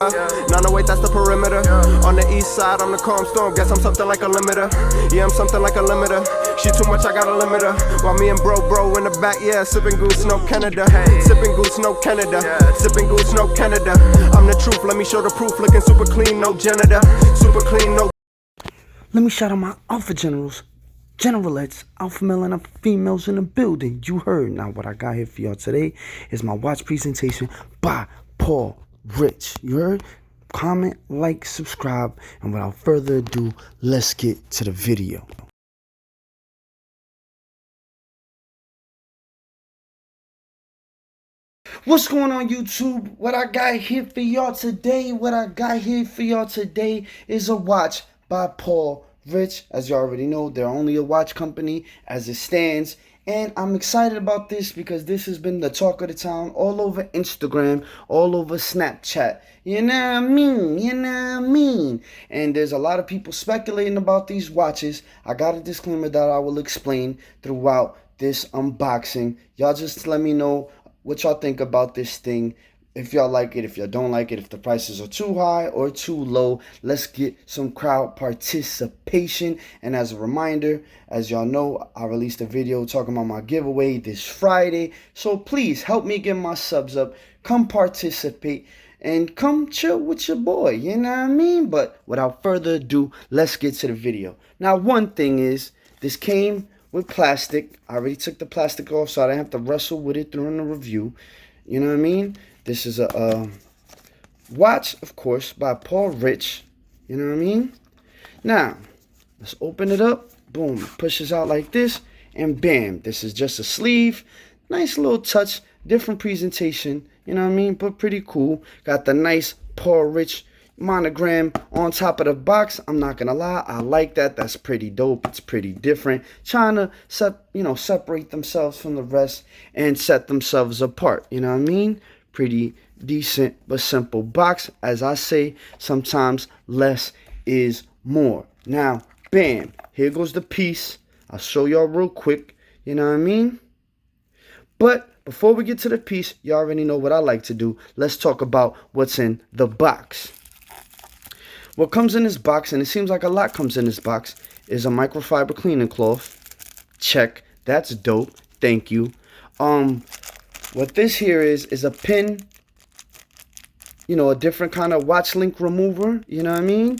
908, that's the perimeter. On the east side, I'm the calm storm. Guess I'm something like a limiter. Yeah, I'm something like a limiter. She too much, I got a limiter. While me and bro in the back, yeah, sipping goose, no Canada. Sipping goose, no Canada. Sipping goose, no Canada. I'm the truth, let me show the proof. Looking super clean, no janitor. Super clean, no. Let me shout out my alpha generals, generalettes, alpha male and alpha females in the building. You heard. Now what I got here for y'all today is my watch presentation by Paul Rich. You heard? Comment, like, subscribe, and without further ado, let's get to the video. What's going on, YouTube? What I got here for y'all today, is a watch by Paul Rich. As you already know, they're only a watch company as it stands. And I'm excited about this because this has been the talk of the town all over Instagram, all over Snapchat. You know what I mean? And there's a lot of people speculating about these watches. I got a disclaimer that I will explain throughout this unboxing. Y'all just let me know what y'all think about this thing. If y'all like it, if y'all don't like it, if the prices are too high or too low. Let's get some crowd participation. And as a reminder, as y'all know, I released a video talking about my giveaway this Friday. So please help me get my subs up. Come participate and come chill with your boy. You know what I mean? But without further ado, let's get to the video. Now, one thing is, this came with plastic. I already took the plastic off so I didn't have to wrestle with it during the review. You know what I mean? This is a watch, of course, by Paul Rich. You know what I mean? Now, let's open it up. Boom. It pushes out like this. And bam. This is just a sleeve. Nice little touch. Different presentation. You know what I mean? But pretty cool. Got the nice Paul Rich monogram on top of the box. I'm not gonna lie, I like that. That's pretty dope. It's pretty different. Trying to separate themselves from the rest and set themselves apart. You know what I mean? Pretty decent but simple box. As I say, sometimes less is more. Now, bam, here goes the piece. I'll show y'all real quick. You know what I mean? But before we get to the piece, y'all already know what I like to do. Let's talk about what's in the box. What comes in this box, and it seems like a lot comes in this box, is a microfiber cleaning cloth. Check. That's dope. Thank you. What this here is a pin, you know, a different kind of watch link remover. You know what I mean?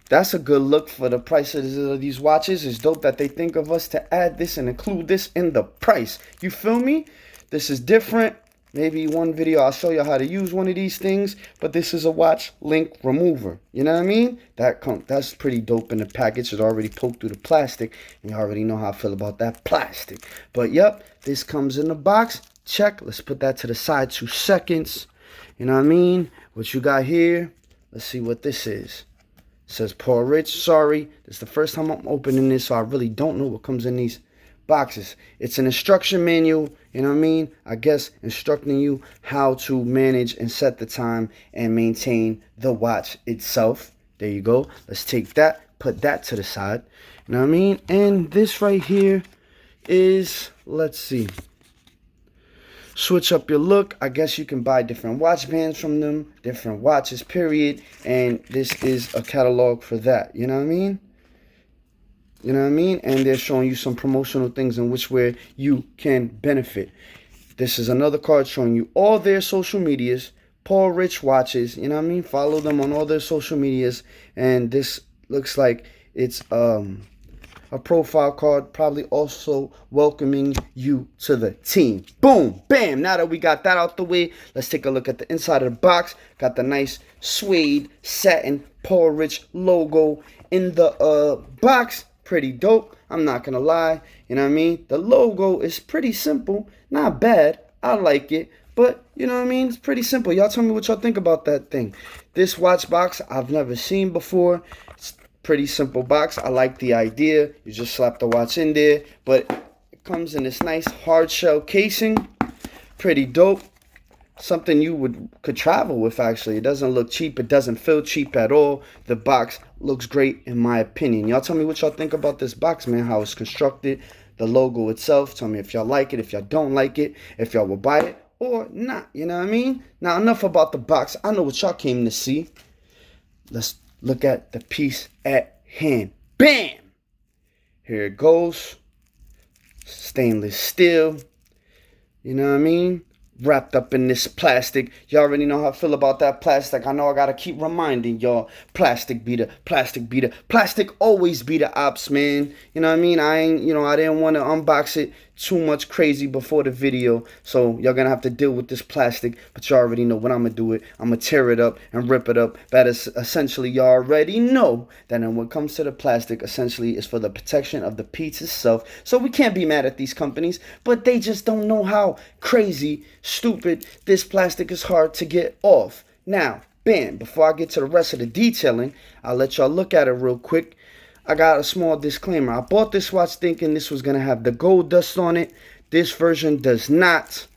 That's a good look for the price of these watches. It's dope that they think of us to add this and include this in the price. You feel me? This is different. Maybe one video I'll show you how to use one of these things, but this is a watch link remover. You know what I mean? That's pretty dope in the package. It's already poked through the plastic, and you already know how I feel about that plastic. But yep, this comes in the box. Check. Let's put that to the side 2 seconds. You know what I mean? What you got here? Let's see what this is. It says Paul Rich. Sorry, this is the first time I'm opening this, so I really don't know what comes in these boxes. It's an instruction manual, you know what I mean? I guess instructing you how to manage and set the time and maintain the watch itself. There you go. Let's take that, put that to the side. You know what I mean? And this right here is, let's see, switch up your look. I guess you can buy different watch bands from them, different watches, period. And this is a catalog for that. You know what I mean? You know what I mean? And they're showing you some promotional things in which way you can benefit. This is another card showing you all their social medias. Paul Rich watches. You know what I mean? Follow them on all their social medias. And this looks like it's a profile card, probably also welcoming you to the team. Boom, bam. Now that we got that out the way, let's take a look at the inside of the box. Got the nice suede satin Paul Rich logo in the box. Pretty dope. I'm not gonna lie. You know what I mean? The logo is pretty simple. Not bad. I like it. But, you know what I mean? It's pretty simple. Y'all tell me what y'all think about that thing. This watch box I've never seen before. It's pretty simple box. I like the idea. You just slap the watch in there. But it comes in this nice hard shell casing. Pretty dope. Something you could travel with, actually. It doesn't look cheap. It doesn't feel cheap at all. The box looks great in my opinion. Y'all tell me what y'all think about this box, man. How it's constructed. The logo itself. Tell me if y'all like it. If y'all don't like it. If y'all will buy it or not. You know what I mean? Now, enough about the box. I know what y'all came to see. Let's look at the piece at hand. Bam! Here it goes. Stainless steel. You know what I mean? Wrapped up in this plastic. You already know how I feel about that plastic. I know I gotta keep reminding y'all. Plastic be the plastic be the plastic always be the ops, man. You know what I mean? I didn't want to unbox it too much crazy before the video. So y'all gonna have to deal with this plastic. But you already know what I'm gonna do it. I'm gonna tear it up and rip it up. That is essentially, you already know that when it comes to the plastic, essentially is for the protection of the piece itself. So we can't be mad at these companies, but they just don't know how crazy, stupid this plastic is hard to get off. Now, bam, before I get to the rest of the detailing, I'll let y'all look at it real quick. I got a small disclaimer. I bought this watch thinking this was going to have the gold dust on it. This version does not.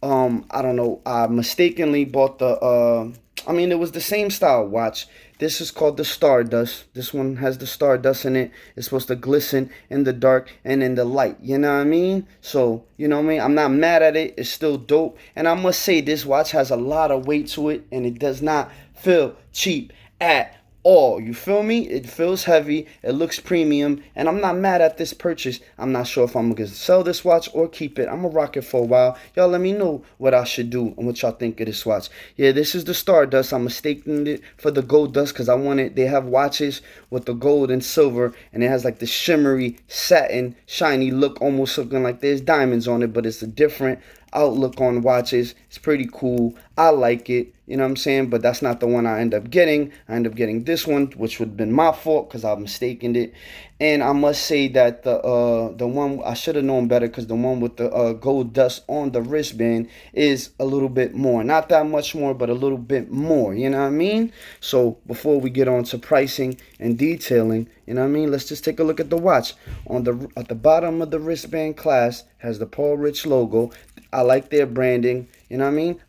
I don't know. I mistakenly bought it was the same style watch. This is called the Stardust. This one has the Stardust in it. It's supposed to glisten in the dark and in the light. You know what I mean? So, you know what I mean? I'm not mad at it. It's still dope. And I must say, this watch has a lot of weight to it, and it does not feel cheap at all. You feel me? It feels heavy. It looks premium, and I'm not mad at this purchase. I'm not sure if I'm gonna sell this watch or keep it. I'm gonna rock it for a while. Y'all let me know what I should do and what y'all think of this watch. Yeah, this is the Stardust. I'm mistaking it for the gold dust because I wanted. They have watches with the gold and silver, and it has like the shimmery satin shiny look, almost looking like there's diamonds on it, but it's a different outlook on watches. It's pretty cool. I like it. You know what I'm saying? But that's not the one I end up getting. I end up getting this one, which would have been my fault because I mistaken it. And I must say that the one I should have known better, because the one with the gold dust on the wristband is a little bit more. Not that much more, but a little bit more. You know what I mean? So before we get on to pricing and detailing, you know what I mean? Let's just take a look at the watch. At the bottom of the wristband clasp has the Paul Rich logo. I like their branding. You know what I mean?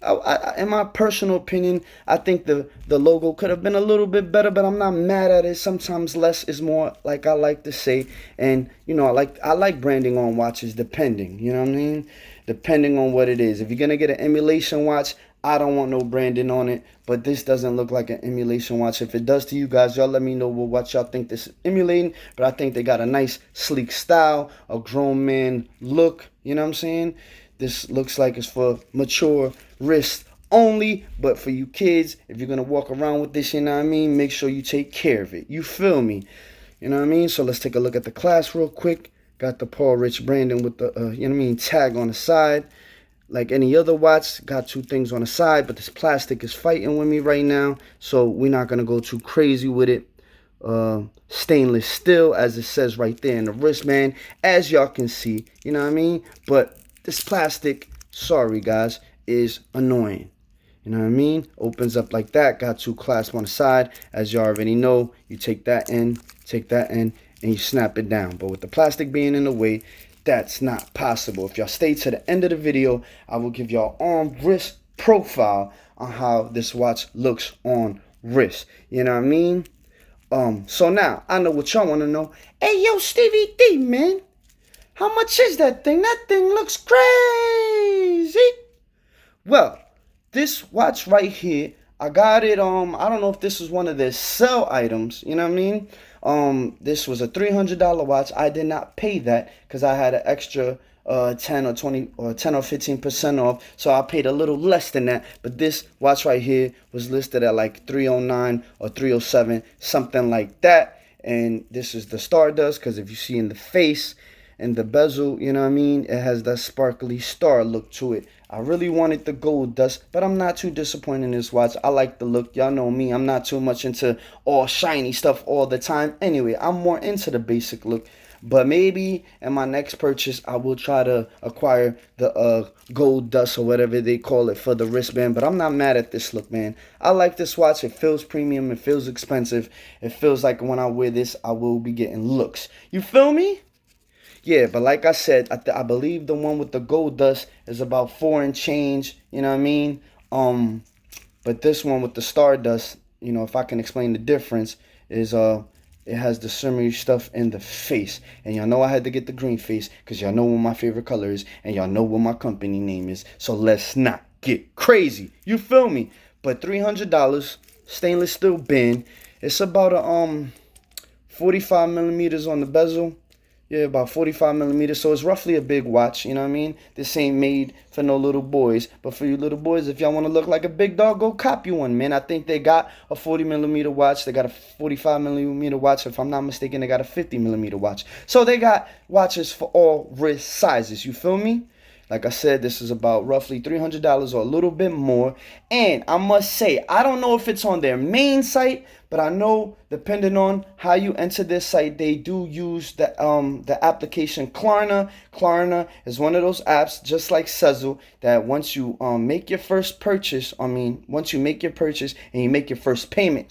In my personal opinion, I think the logo could have been a little bit better, but I'm not mad at it. Sometimes less is more, like I like to say. And, you know, I like branding on watches depending. You know what I mean? Depending on what it is. If you're going to get an emulation watch, I don't want no branding on it. But this doesn't look like an emulation watch. If it does to you guys, y'all let me know what y'all think this is emulating. But I think they got a nice, sleek style, a grown man look. You know what I'm saying? This looks like it's for mature wrist only, but for you kids, if you're going to walk around with this, you know what I mean, make sure you take care of it. You feel me? You know what I mean? So let's take a look at the clasp real quick. Got the Paul Rich branding with the, you know what I mean, tag on the side. Like any other watch, got two things on the side, but this plastic is fighting with me right now, so we're not going to go too crazy with it. Stainless steel, as it says right there in the wristband, as y'all can see, you know what I mean? But this plastic, sorry guys, is annoying. You know what I mean? Opens up like that. Got two clasps on the side. As you already know, you take that in, and you snap it down. But with the plastic being in the way, that's not possible. If y'all stay to the end of the video, I will give y'all on wrist profile on how this watch looks on wrist. You know what I mean? So now, I know what y'all want to know. Hey, yo, Stevie D, man. How much is that thing? That thing looks crazy. Well, this watch right here, I got it, I don't know if this was one of their sell items, you know what I mean? This was a $300 watch. I did not pay that because I had an extra 10 or 20 or 10 or 15% off, so I paid a little less than that. But this watch right here was listed at like $309 or $307, something like that. And this is the Stardust, because if you see in the face and the bezel, you know what I mean, it has that sparkly star look to it. I really wanted the gold dust, but I'm not too disappointed in this watch. I like the look. Y'all know me. I'm not too much into all shiny stuff all the time. Anyway, I'm more into the basic look. But maybe in my next purchase, I will try to acquire the gold dust or whatever they call it for the wristband. But I'm not mad at this look, man. I like this watch. It feels premium. It feels expensive. It feels like when I wear this, I will be getting looks. You feel me? Yeah, but like I said, I believe the one with the gold dust is about $4 and change, you know what I mean? But this one with the Stardust, you know, if I can explain the difference, is it has the shimmery stuff in the face. And y'all know I had to get the green face because y'all know what my favorite color is and y'all know what my company name is. So let's not get crazy. You feel me? But $300, stainless steel band. It's about a 45 millimeters on the bezel. Yeah, about 45 millimeters. So it's roughly a big watch, you know what I mean? This ain't made for no little boys. But for you little boys, if y'all want to look like a big dog, go cop you one, man. I think they got a 40 millimeter watch. They got a 45 millimeter watch. If I'm not mistaken, they got a 50 millimeter watch. So they got watches for all wrist sizes. You feel me? Like I said, this is about roughly $300 or a little bit more. And I must say, I don't know if it's on their main site, but I know depending on how you enter this site, they do use the application Klarna. Klarna is one of those apps, just like Sezzle, that once you make your first purchase, once you make your purchase and you make your first payment,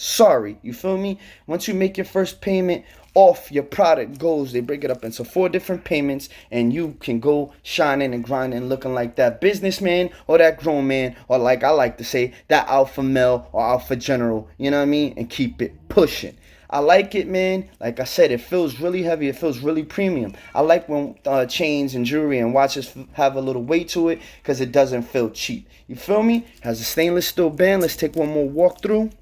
you feel me? Once you make your first payment, off your product goes. They break it up into 4 different payments, and you can go shining and grinding, looking like that businessman or that grown man, or like I like to say, that alpha male or alpha general, you know what I mean? And keep it pushing. I like it, man. Like I said, it feels really heavy. It feels really premium. I like when chains and jewelry and watches have a little weight to it because it doesn't feel cheap. You feel me? Has a stainless steel band. Let's take one more walkthrough.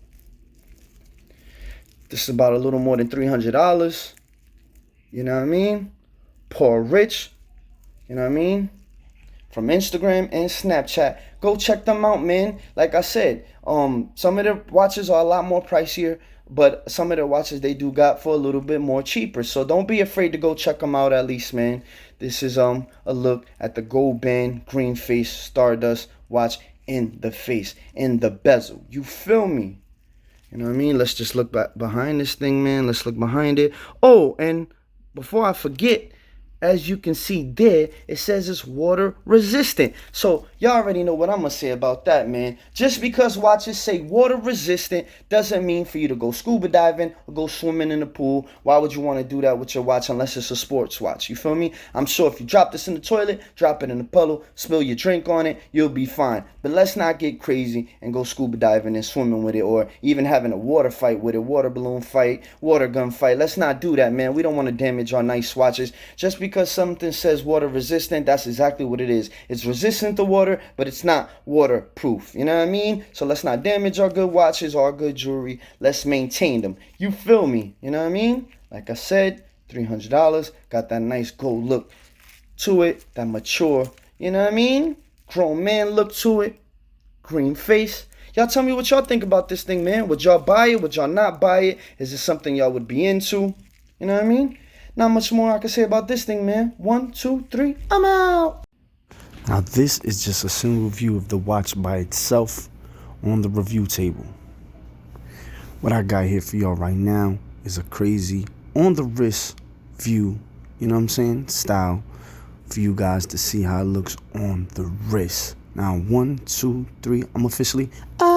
This is about a little more than $300. You know what I mean? Poor Rich. You know what I mean? From Instagram and Snapchat. Go check them out, man. Like I said, some of the watches are a lot more pricier, but some of the watches they do got for a little bit more cheaper. So don't be afraid to go check them out at least, man. This is a look at the gold band green face Stardust watch in the face, in the bezel. You feel me? You know what I mean? Let's just look back behind this thing, man. Let's look behind it. Oh, and before I forget, as you can see there, it says it's water resistant. So y'all already know what I'm going to say about that, man. Just because watches say water resistant doesn't mean for you to go scuba diving or go swimming in the pool. Why would you want to do that with your watch unless it's a sports watch? You feel me? I'm sure if you drop this in the toilet, drop it in the puddle, spill your drink on it, you'll be fine. But let's not get crazy and go scuba diving and swimming with it, or even having a water fight with it, water balloon fight, water gun fight. Let's not do that, man. We don't want to damage our nice watches. Just because something says water resistant, that's exactly what it is. It's resistant to water, but it's not waterproof. You know what I mean? So let's not damage our good watches or our good jewelry. Let's maintain them. You feel me? You know what I mean? Like I said, $300. Got that nice gold look to it. That mature, you know what I mean? Grown man look to it. Green face. Y'all tell me what y'all think about this thing, man. Would y'all buy it? Would y'all not buy it? Is it something y'all would be into? You know what I mean? Not much more I can say about this thing, man. 1, 2, 3, I'm out. Now this is just a single view of the watch by itself on the review table. What I got here for y'all right now is a crazy on the wrist view, you know what I'm saying, style for you guys to see how it looks on the wrist. Now 1, 2, 3, I'm officially out.